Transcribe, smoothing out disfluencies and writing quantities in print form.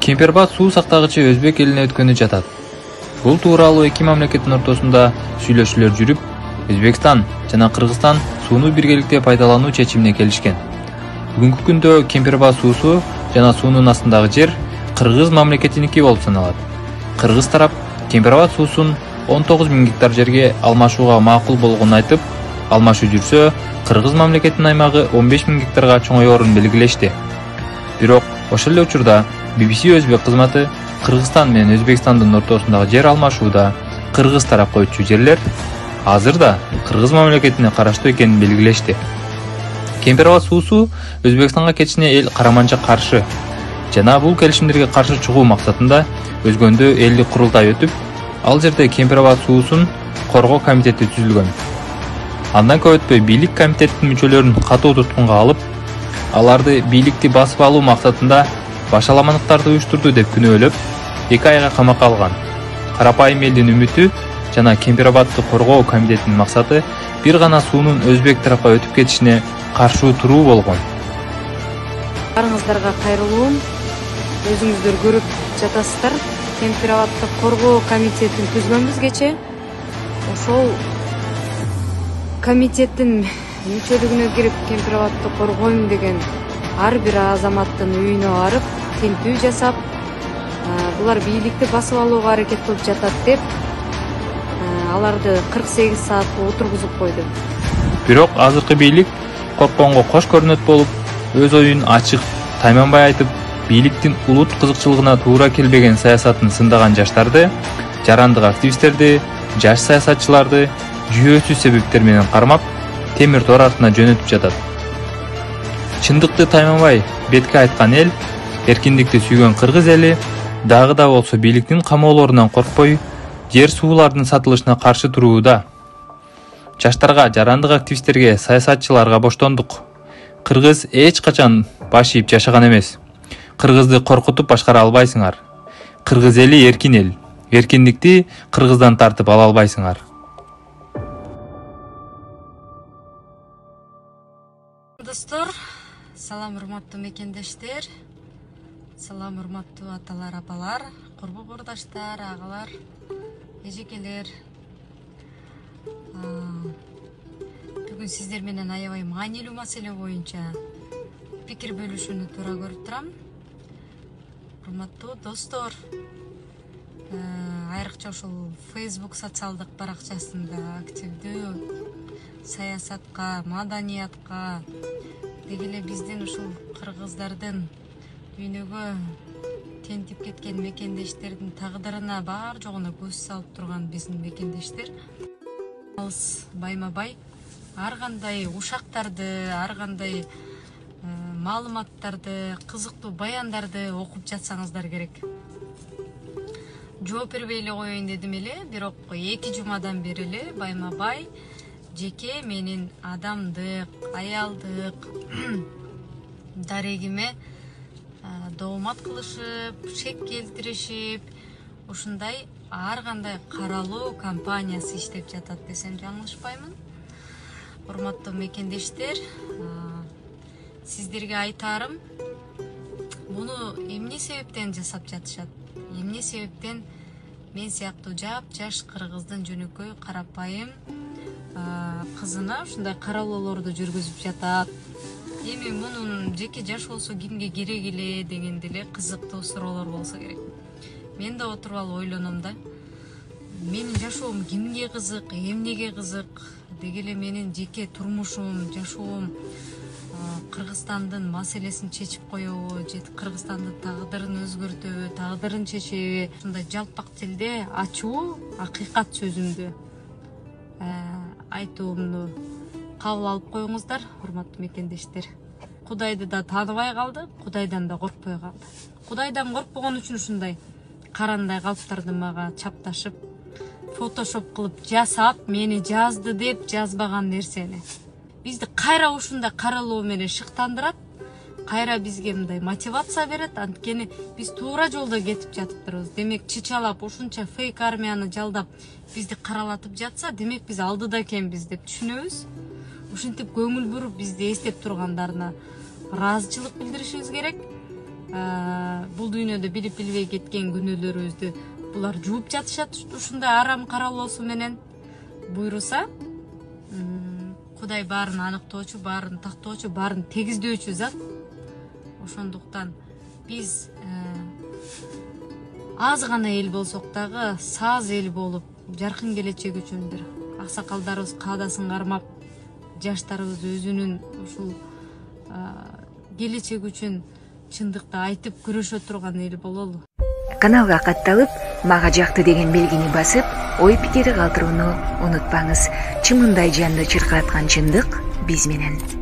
Кемпербат суу сактагычы Өзбек элине өткөнү жатат. Бул тууралуу эки мамлекеттин ортосунда сүйлөшүүлөр жүрүп, Өзбекстан жана Кыргызстан сууну биргеликте пайдалануу чечимине келишкен. Бүгүнкү күндө Кемпербат суусу жана суунун астындагы жер Кыргыз мамлекетиники болуп саналат. Кыргыз тарап Кемпербат суусун 19 000 гектар жерге алмашууга макул болгонун айтып, алмашуу жүрсө, Кыргыз мамлекетинин аймагы 15 000 гектарга чоңоёрун белгилешти. Бирок ошол эле учурда BBC Өзбек кызматы Кыргызстан менен Өзбекстандын ортосундагы жер алмашууда Кыргыз тарапка өтчү жерлер азырда Кыргыз мамлекетине караштуу экенин белгилешти. Кемпербат суусу Өзбекстанга кетишине эл караманча каршы жана бул келишимдерге каршы чыгуу максатында өзгөндө элдик курултай өтүп, ал жерде Кемпербат суусун коргоо комитети түзүлгөн. Андан көп өтпөй бийлик комитеттин мүчөлөрүн катуу туткунга алып, аларды бийликти басып алуу максатында башаламандыктарды уюштурду деп күнөөлөп, 2 айга камакка алган. Карапайым элдин үмүтү жана Кемпербатты коргоо комитетинин максаты бир гана суунун Өзбек тарапка өтүп кетишине каршы туруу болгон. Барыңыздарга кайрылуум. Өзүңүздөр көрүп жатасыздар. Кемпербатты коргоо комитетин түзгөнбүз кече. Ошол комитеттин мүчөлүгүнө кирип Кемпербатты коргойм деген ар бир азаматтын үйүнө барып, тинтүү жасап, булар бийликти басып алууга аракет кылып жатат деп, аларды 48 саат отургузуп койду. Бирок азыркы бийлик коркконго кош көрүнөт болуп, өз оюн ачык, тайманбай айтып, бийликтин улут кызыкчылыгына туура келбеген саясатын сындаган жаштарды, жарандык активисттерди, жаш саясатчыларды жүйөөсүз себептер менен кармап, темир тор артына жөнөтүп жатат. Чындыкты тайманбай бетке айткан эл, эркиндикти сүйгөн кыргыз эли дагы да болсо бийликтин камоолорунан коркпой, жер суулардын сатылышына каршы турууда. Жаштарга, жарандык активисттерге, саясатчыларга боштондук. Кыргыз эч качан баш ийип жашаган эмес. Кыргызды коркутуп башкара албайсыңар. Кыргыз эли эркин эл. Эркиндикти Кыргыздан тартып ала албайсыңар. Достор, салам урматтуу мекендештер, салам урматтуу аталар, апалар, курбу курдаштар, агалар, эжекелер. Бүгүн сиздер менен аябай маанилүү маселе боюнча пикир бөлүшүүнү туура көрүп турам. Урматтуу достор, айрыкча ушул Facebook социалдык баракчасында активдүү саясатка, маданиятка, деги эле биздин ушул кыргыздардын дүйнөгө тентип кеткен мекендештердин тагдырына бар жогуна көз салып турган биздин мекендештер алыс байма-бай ар кандай ушактарды, ар кандай маалыматтарды, кызыктуу баяндарды окуп жатсаңыздар керек. Жооп бербей эле коеюн дедим эле, бирок 2 жумадан бери эле байма-бай жеке менин адамдык, аялдык дарегиме доомат кылышып, шек келтиришип, ушундай ар кандай каралуу компаниясы иштеп жатат десем жаңылышпаймын. Урматтуу мекендештер, сиздерге айтарым, буну эмне себептен жасап жатышат? Эмне себептен мен сыяктуу жаш кыргыздын жөнөкөй карапайым кызына ушундай каралоолорду жүргүзүп жатат? Эми мунун жеке жашоосу кимге керек эле деген деле кызыктуу суроолор болсо керек. Мен да отуруп алып ойлоном да. Менин жашоом кимге кызык, эмнеге кызык? Деги эле менин жеке турмушум, жашоом Кыргызстандын маселесин чечип коебу, же Кыргызстандын тагдырын өзгөртөбү, тагдырын чечеби? Ушундай жалпак тилде ачуу, акыйкат сөзүмдү айтуумду кабыл алып коюңуздар, урматтуу мекендештер. Кудайды да тааныбай калды, Кудайдан да коркпой калды. Кудайдан коркпогон үчүн ушундай карандай калыптарды мага чапташып, фотошоп кылып жасап, мени жазды деп жазбаган нерсени. Бизди кайра ушундай каралоо менен шыктандырат, кайра бизге мындай мотивация берет, анткени биз туура жолдо кетип жатыптырбыз. Демек чычалап ушунча фейк армияны жалдап бизди каралатып жатса, демек биз алдыда экенбиз деп түшүнөбүз. Ушинтип көңүл буруп бизди эстеп тургандарына ыраазычылык билдиришибиз керек. бул дүйнөдө билип билбей кеткен күнөөлөрүбүздү булар жууп жатышат ушундай арам каралоосу менен буйруса. Кудай баарын аныктоочу, баарын тактоочу, баарын тегиздөөчү зат. Ошондуктан биз аз гана эл болсок дагы саз эл болуп, жаркын келечек үчүн бир аксакалдарыбыз каадасын кармап, жаштарыбыз өзүнүн ушул келечек үчүн чындыкты айтып күрөшө турган эл бололу. Каналга катталып, мага жакты деген белгини басып, ой пикири калтырууну унутпаңыз. Чымындай жанды чыркыраткан чындык биз менен.